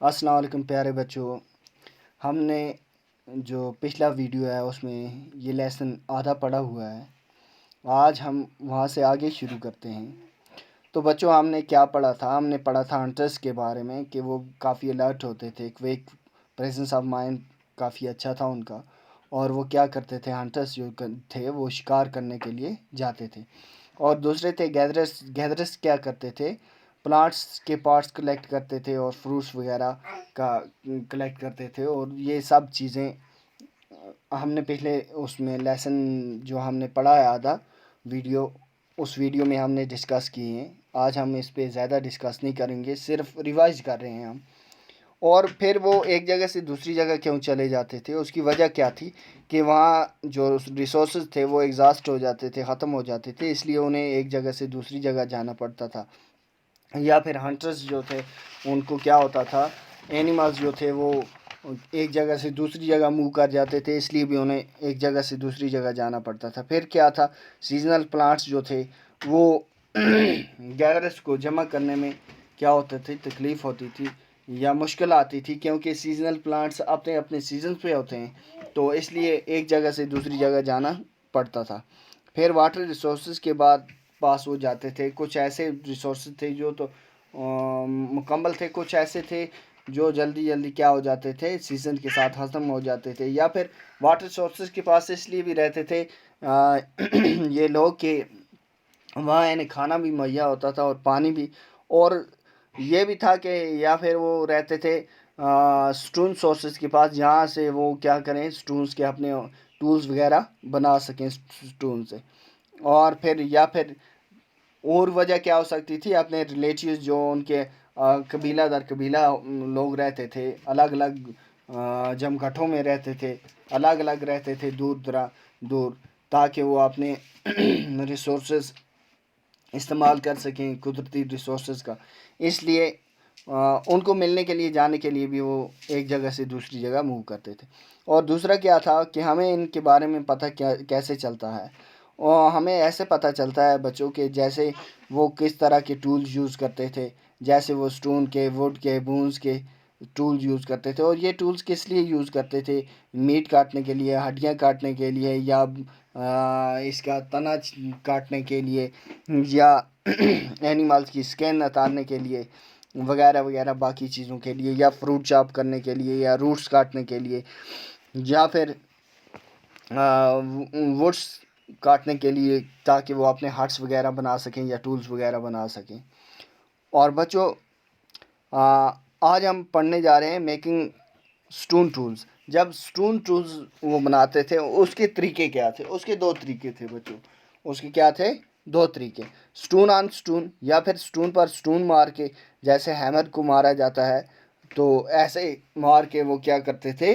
अस्सलाम वालेकुम प्यारे बच्चों। हमने जो पिछला वीडियो है उसमें ये लेसन आधा पढ़ा हुआ है। आज हम वहाँ से आगे शुरू करते हैं। तो बच्चों, हमने क्या पढ़ा था? हमने पढ़ा था हंटर्स के बारे में कि वो काफ़ी अलर्ट होते थे, क्विक, प्रेजेंस ऑफ माइंड काफ़ी अच्छा था उनका। और वो क्या करते थे, हंटर्स जो थे वो शिकार करने के लिए जाते थे। और दूसरे थे गैदरर्स। गैदरर्स क्या करते थे, प्लांट्स के पार्ट्स कलेक्ट करते थे और फ्रूट्स वगैरह का कलेक्ट करते थे। और ये सब चीज़ें हमने पिछले उसमें लेसन जो हमने पढ़ा है आधा वीडियो, उस वीडियो में हमने डिस्कस किए हैं। आज हम इस पे ज़्यादा डिस्कस नहीं करेंगे, सिर्फ रिवाइज कर रहे हैं हम। और फिर वो एक जगह से दूसरी जगह क्यों चले जाते थे, उसकी वजह क्या थी कि वहाँ जो रिसोर्सेज थे वो एग्जॉस्ट हो जाते थे, ख़त्म हो जाते थे, इसलिए उन्हें एक जगह से दूसरी जगह जाना पड़ता था। या फिर हंटर्स जो थे उनको क्या होता था, एनिमल्स जो थे वो एक जगह से दूसरी जगह मूव कर जाते थे, इसलिए भी उन्हें एक जगह से दूसरी जगह जाना पड़ता था। फिर क्या था, सीजनल प्लांट्स जो थे वो गैदरर्स को जमा करने में क्या होता थी, तकलीफ़ होती थी या मुश्किल आती थी, क्योंकि सीजनल प्लांट्स अपने अपने सीजन पे होते हैं, तो इसलिए एक जगह से दूसरी जगह जाना पड़ता था। फिर वाटर रिसोर्सेज के बाद पास हो जाते थे। कुछ ऐसे रिसोर्सेज थे जो तो मुकम्मल थे, कुछ ऐसे थे जो जल्दी जल्दी क्या हो जाते थे, सीज़न के साथ ख़त्म हो जाते थे। या फिर वाटर सोर्सेज के पास इसलिए भी रहते थे ये लोग कि वहाँ इन्हें खाना भी मुहैया होता था और पानी भी। और ये भी था कि या फिर वो रहते थे स्टोन सोर्सेज के पास, जहाँ से वो क्या करें, स्टोन्स के अपने टूल्स वगैरह बना सकें स्टोन से। और फिर या फिर और वजह क्या हो सकती थी, अपने रिलेटिव्स जो उनके कबीला दर कबीला लोग रहते थे, अलग अलग जमघटों में रहते थे, अलग अलग रहते थे, दूर दूर, ताकि वो अपने रिसोर्सेज इस्तेमाल कर सकें, कुदरती रिसोर्सेज का। इसलिए उनको मिलने के लिए, जाने के लिए भी वो एक जगह से दूसरी जगह मूव करते थे। और दूसरा क्या था कि हमें इनके बारे में पता क्या कैसे चलता है, और हमें ऐसे पता चलता है बच्चों के, जैसे वो किस तरह के टूल्स यूज़ करते थे। जैसे वो स्टोन के, वुड के, बोन्स के टूल्स यूज़ करते थे। और ये टूल्स किस लिए यूज़ करते थे, मीट काटने के लिए, हड्डियाँ काटने के लिए, या इसका तना काटने के लिए, या एनिमल्स की स्किन उतारने के लिए, वगैरह वगैरह बाकी चीज़ों के लिए, या फ्रूट चॉप करने के लिए, या रूट्स काटने के लिए, या फिर वुड्स काटने के लिए, ताकि वो अपने हट्स वगैरह बना सकें या टूल्स वगैरह बना सकें। और बच्चों, आज हम पढ़ने जा रहे हैं मेकिंग स्टोन टूल्स। जब स्टोन टूल्स वो बनाते थे, उसके तरीके क्या थे? उसके दो तरीके थे बच्चों। उसके क्या थे? दो तरीके। स्टोन ऑन स्टोन, या फिर स्टोन पर स्टोन मार के, जैसे हैमर को मारा जाता है, तो ऐसे मार के वो क्या करते थे,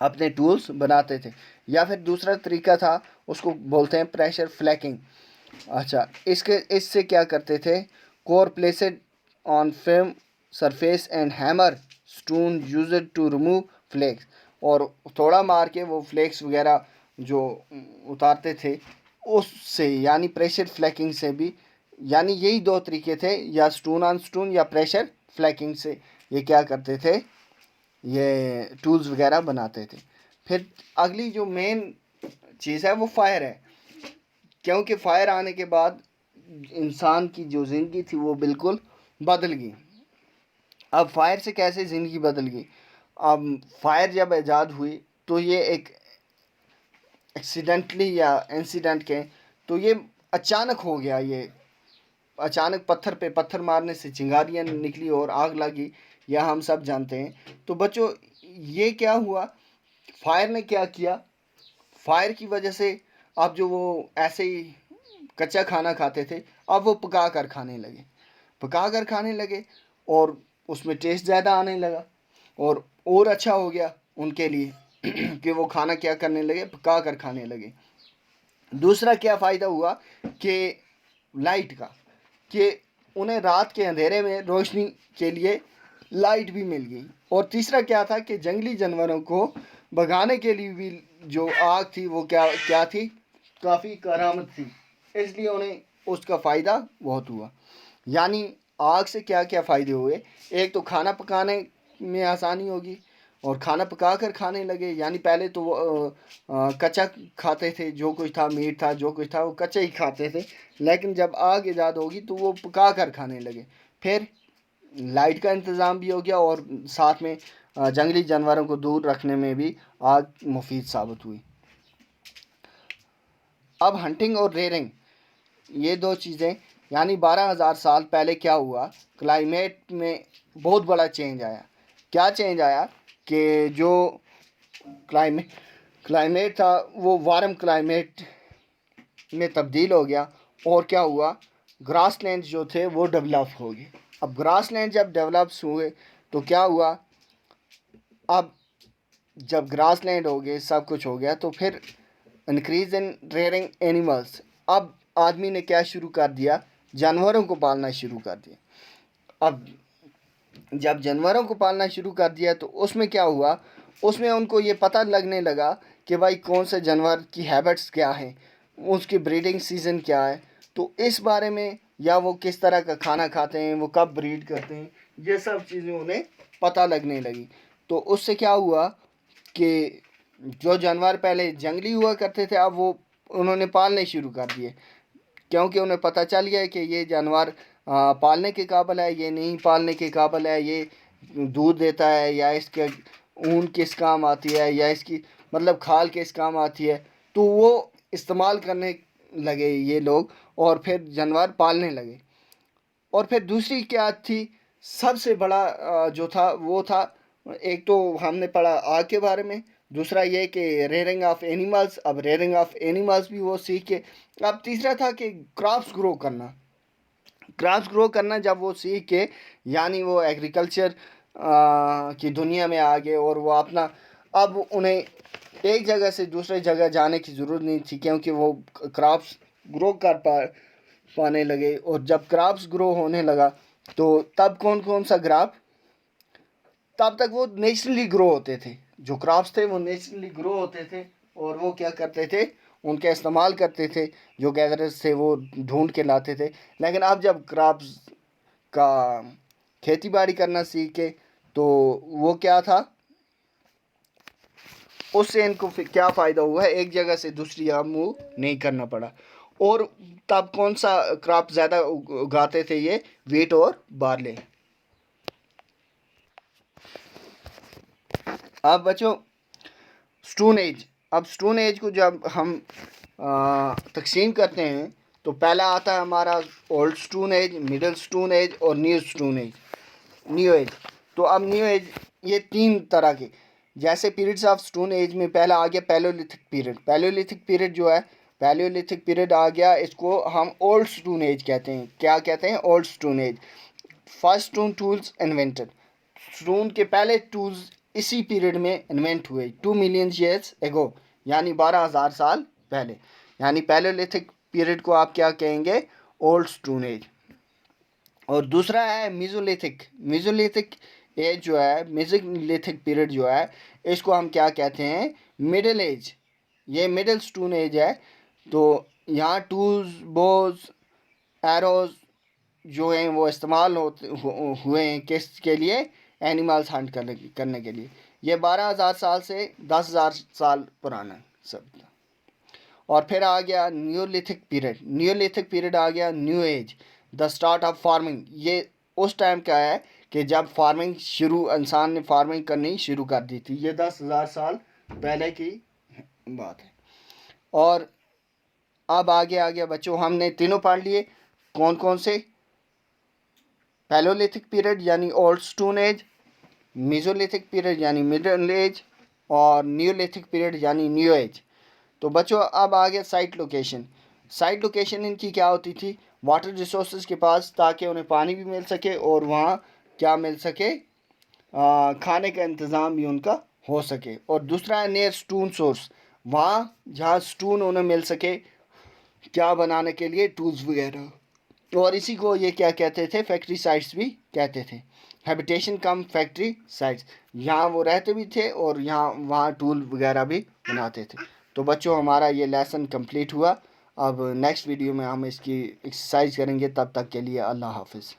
अपने टूल्स बनाते थे। या फिर दूसरा तरीका था, उसको बोलते हैं प्रेशर फ्लैकिंग। अच्छा, इसके इससे क्या करते थे, core placed on film surface and hammer stone used to remove flakes. और थोड़ा मार के वो फ्लेक्स वगैरह जो उतारते थे उससे, यानी प्रेशर फ्लैकिंग से भी। यानी यही दो तरीके थे, या स्टोन ऑन स्टोन या प्रेशर फ्लैकिंग से ये क्या करते थे, ये टूल्स वगैरह बनाते थे। फिर अगली जो मेन चीज़ है वो फायर है, क्योंकि फायर आने के बाद इंसान की जो ज़िंदगी थी वो बिल्कुल बदल गई। अब फायर से कैसे ज़िंदगी बदल गई? अब फायर जब ईजाद हुई तो ये एक एक्सीडेंटली या इंसिडेंट के, तो ये अचानक हो गया। ये अचानक पत्थर पे पत्थर मारने से चिंगारियाँ निकली और आग लगी, यह हम सब जानते हैं। तो बच्चों, ये क्या हुआ, फायर ने क्या किया, फायर की वजह से अब जो वो ऐसे ही कच्चा खाना खाते थे, अब वो पका कर खाने लगे, पका कर खाने लगे, और उसमें टेस्ट ज़्यादा आने लगा, और अच्छा हो गया उनके लिए कि वो खाना क्या करने लगे, पका कर खाने लगे। दूसरा क्या फ़ायदा हुआ कि लाइट का, कि उन्हें रात के अंधेरे में रोशनी के लिए लाइट भी मिल गई। और तीसरा क्या था कि जंगली जानवरों को भगाने के लिए भी जो आग थी वो क्या क्या थी, काफ़ी करामत थी, इसलिए उन्हें उसका फ़ायदा बहुत हुआ। यानी आग से क्या क्या फ़ायदे हुए। एक तो खाना पकाने में आसानी होगी और खाना पका कर खाने लगे, यानी पहले तो वो कच्चा खाते थे, जो कुछ था मीट था जो कुछ था वो कच्चा ही खाते थे, लेकिन जब आग ईजाद होगी तो वो पका कर खाने लगे। फिर लाइट का इंतज़ाम भी हो गया और साथ में जंगली जानवरों को दूर रखने में भी आग मुफीद साबित हुई। अब हंटिंग और रेयरिंग, ये दो चीज़ें, यानी 12,000 साल पहले क्या हुआ, क्लाइमेट में बहुत बड़ा चेंज आया। क्या चेंज आया कि जो क्लाइमेट था वो वार्म क्लाइमेट में तब्दील हो गया। और क्या हुआ, ग्रास लैंड जो थे वो डेवलप हो गए। अब ग्रास लैंड जब डेवलप्स हुए तो क्या हुआ, अब जब ग्रास लैंड हो गए, सब कुछ हो गया, तो फिर इंक्रीज इन रेयरिंग एनिमल्स। अब आदमी ने क्या शुरू कर दिया, जानवरों को पालना शुरू कर दिया। अब जब जानवरों को पालना शुरू कर दिया तो उसमें क्या हुआ, उसमें उनको ये पता लगने लगा कि भाई कौन से जानवर की हैबिट्स क्या हैं, उसकी ब्रीडिंग सीज़न क्या है, तो इस बारे में, या वो किस तरह का खाना खाते हैं, वो कब ब्रीड करते हैं, ये सब चीज़ें उन्हें पता लगने लगी। तो उससे क्या हुआ कि जो जानवर पहले जंगली हुआ करते थे अब वो उन्होंने पालने शुरू कर दिए, क्योंकि उन्हें पता चल गया है कि ये जानवर पालने के काबिल है, ये नहीं पालने के काबिल है, ये दूध देता है या इसके ऊन किस काम आती है या इसकी मतलब खाल किस काम आती है, तो वो इस्तेमाल करने लगे ये लोग और फिर जानवर पालने लगे। और फिर दूसरी क्या थी, सबसे बड़ा जो था वो था, एक तो हमने पढ़ा आग के बारे में, दूसरा ये कि रेयरिंग ऑफ एनिमल्स, अब रेयरिंग ऑफ एनिमल्स भी वो सीख के, अब तीसरा था कि क्रॉप्स ग्रो करना। क्रॉप्स ग्रो करना जब वो सीख के, यानी वो एग्रीकल्चर की दुनिया में आ गए और वो अपना, अब उन्हें एक जगह से दूसरे जगह जाने की ज़रूरत नहीं थी, क्योंकि वो क्रॉप्स ग्रो कर पाने लगे। और जब क्रॉप्स ग्रो होने लगा तो तब कौन कौन सा क्रॉप, तब तक वो नेचुरली ग्रो होते थे, जो क्रॉप्स थे वो नेचुरली ग्रो होते थे और वो क्या करते थे, उनका इस्तेमाल करते थे, जो गैदरर्स थे वो ढूंढ के लाते थे। लेकिन अब जब क्रॉप्स का खेती बाड़ी करना सीखे तो वो क्या था, उससे इनको फिर क्या फ़ायदा हुआ है, एक जगह से दूसरी जगह मूव नहीं करना पड़ा। और तब कौन सा क्रॉप ज़्यादा उगाते थे, ये वीट और बार्ले। अब बच्चों स्टोन एज, अब स्टोन एज को जब हम तकसीम करते हैं तो पहला आता है हमारा old stone age, middle stone age और new stone age, new age. तो अब न्यू एज ये तीन तरह के, जैसे पीरियड्स ऑफ स्टोन एज में पहला आ गया पैलियोलिथिक पीरियड। पैलियोलिथिक पीरियड जो है, पैलियोलिथिक पीरियड आ गया, इसको हम ओल्ड स्टोन एज कहते हैं। क्या कहते हैं, old stone as. First stone tools invented, stone के पहले टूल्स इसी पीरियड में इन्वेंट हुए, 2 मिलियन ईयर्स एगो, यानी 12,000 साल पहले। यानी पैलियोलिथिक पीरियड को आप क्या कहेंगे, ओल्ड स्टोन एज। और दूसरा है मेसोलिथिक। मेसोलिथिक एज जो है, मेसोलिथिक पीरियड जो है, इसको हम क्या कहते हैं, मिडिल एज। ये मिडिल स्टोन एज है। तो यहाँ टूल्स, बोज, एरोज जो हैं वो इस्तेमाल हुए हैं किसके लिए, एनिमल्स हंट करने के लिए। ये 12,000 साल से 10,000 साल पुराना सब। और फिर आ गया न्यूलिथिक पीरियड। न्यूलिथिक पीरियड आ गया, new age, the start of farming. ये उस टाइम का है कि जब फार्मिंग शुरू, इंसान ने फार्मिंग करनी शुरू कर दी थी। ये 10,000 साल पहले की बात है। और अब आ गया बच्चों, हमने तीनों पढ़ लिए, कौन कौन से, पैलियोलिथिक पीरियड यानी old stone as, Mesolithic period यानी मिडिल एज, और न्यूलिथिक पीरियड यानी न्यू एज। तो बच्चों अब आ गया साइट लोकेशन। साइट लोकेशन इनकी क्या होती थी, वाटर रिसोर्सेज के पास, ताकि उन्हें पानी भी मिल सके और वहाँ क्या मिल सके, खाने का इंतज़ाम भी उनका हो सके। और दूसरा है नियर स्टोन सोर्स, वहाँ जहाँ स्टोन उन्हें मिल सके क्या बनाने के लिए, टूल्स वगैरह। और इसी को ये क्या कहते थे, फैक्ट्री साइट्स भी कहते थे। हैबिटेशन कम फैक्ट्री साइट्स, यहाँ वो रहते भी थे और यहाँ वहाँ टूल वगैरह भी बनाते थे। तो बच्चों हमारा ये लेसन कंप्लीट हुआ। अब नेक्स्ट वीडियो में हम इसकी एक्सरसाइज करेंगे। तब तक के लिए अल्लाह हाफिज़।